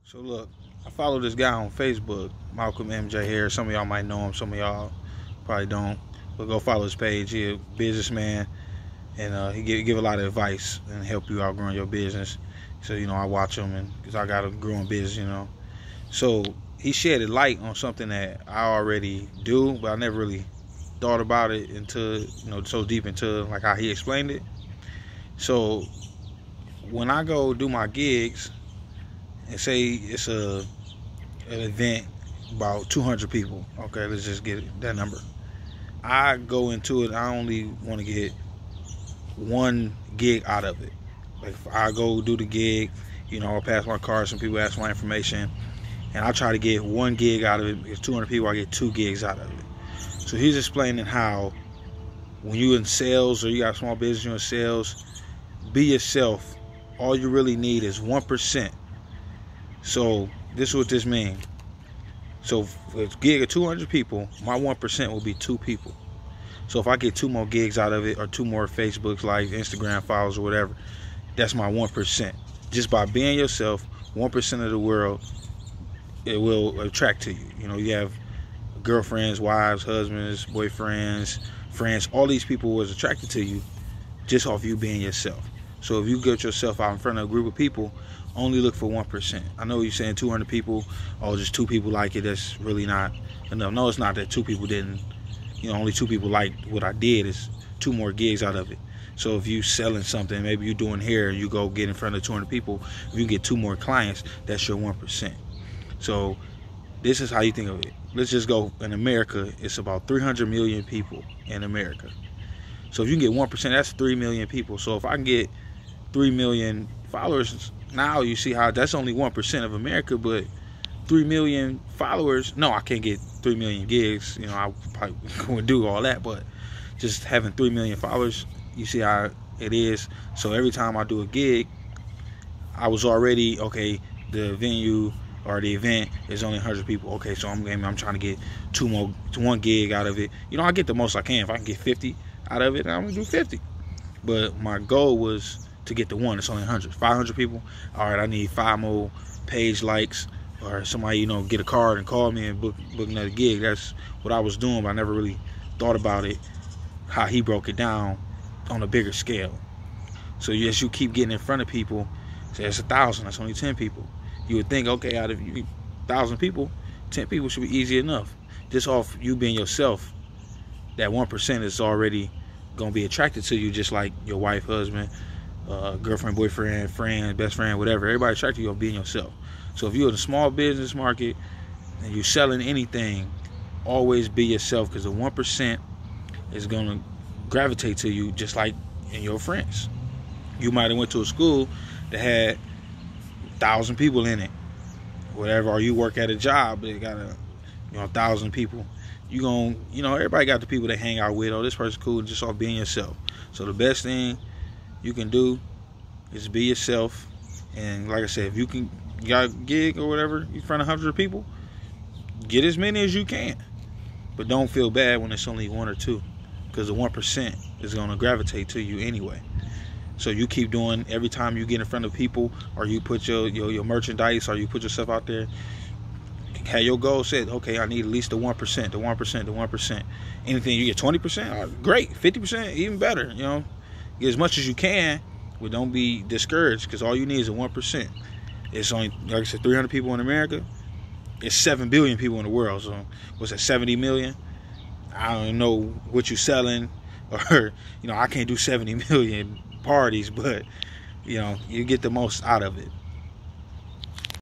So look, I follow this guy on Facebook, Malcolm MJ here. Some of y'all might know him, some of y'all probably don't. But go follow his page. He's a businessman, and he give a lot of advice and help you out growing your business. So I watch him, and because I got a growing business. So he shed a light on something that I already do, but I never really thought about it until so deep into like how he explained it. So when I go do my gigs, and say it's an event about 200 people, okay, let's just get that number. I go into it, I only want to get one gig out of it. Like if I go do the gig, I'll pass my card, some people ask my information, and I try to get one gig out of it. If 200 people, I get 2 gigs out of it. So he's explaining how when you're in sales or you got a small business, you're in sales, be yourself. All you really need is 1%. So this is what this means. So for a gig of 200 people, my 1% will be 2 people. So if I get 2 more gigs out of it, or 2 more Facebooks, like Instagram follows or whatever, that's my 1%. Just by being yourself, 1% of the world, it will attract to you. You have girlfriends, wives, husbands, boyfriends, friends. All these people was attracted to you just off you being yourself. So if you get yourself out in front of a group of people, only look for 1%. I know you're saying 200 people, just 2 people like it. That's really not enough. No, it's not that 2 people didn't, only 2 people liked what I did. Is 2 more gigs out of it. So if you selling something, maybe you're doing hair, you go get in front of 200 people, if you get 2 more clients, that's your 1%. So this is how you think of it. Let's just go, in America, it's about 300 million people in America. So if you can get 1%, that's 3 million people. So if I can get 3 million followers, now you see how that's only 1% of America, but 3 million followers, no, I can't get 3 million gigs. I probably wouldn't do all that, but just having 3 million followers, you see how it is. So every time I do a gig, I was already, okay, the venue or the event is only 100 people. Okay, so I'm trying to get 1 gig out of it. I get the most I can. If I can get 50 out of it, I'm gonna do 50. But my goal was to get the 1. It's only 100. 500 people. All right, I need 5 more page likes, or somebody get a card and call me and book another gig. That's what I was doing, but I never really thought about it, how he broke it down on a bigger scale. So yes, you keep getting in front of people. Say it's 1,000. That's only 10 people. You would think, okay, out of 1,000 people, 10 people should be easy enough. Just off you being yourself, that 1% is already gonna be attracted to you, just like your wife, husband, girlfriend, boyfriend, friend, best friend, whatever. Everybody attracted you on being yourself. So if you're in a small business market and you're selling anything, always be yourself, because the 1% is gonna gravitate to you, just like in your friends. You might have went to a school that had 1,000 people in it, whatever, or you work at a job that got 1,000 people. You gonna, everybody got the people they hang out with. Oh, this person's cool, just off being yourself. So the best thing you can do is be yourself. And like I said, if you got a gig or whatever in front of 100 people, get as many as you can. But don't feel bad when it's only 1 or 2, because the 1% is gonna gravitate to you anyway. So you keep doing, every time you get in front of people, or you put your merchandise, or you put yourself out there, have your goal set. Okay, I need at least the 1%, the 1%, the 1%. Anything you get 20%, great. 50%, even better. Get as much as you can, but don't be discouraged, because all you need is a 1%. It's only, like I said, 300 people in America. It's 7 billion people in the world. So what's that, 70 million? I don't know what you're selling, or I can't do 70 million parties, but you get the most out of it.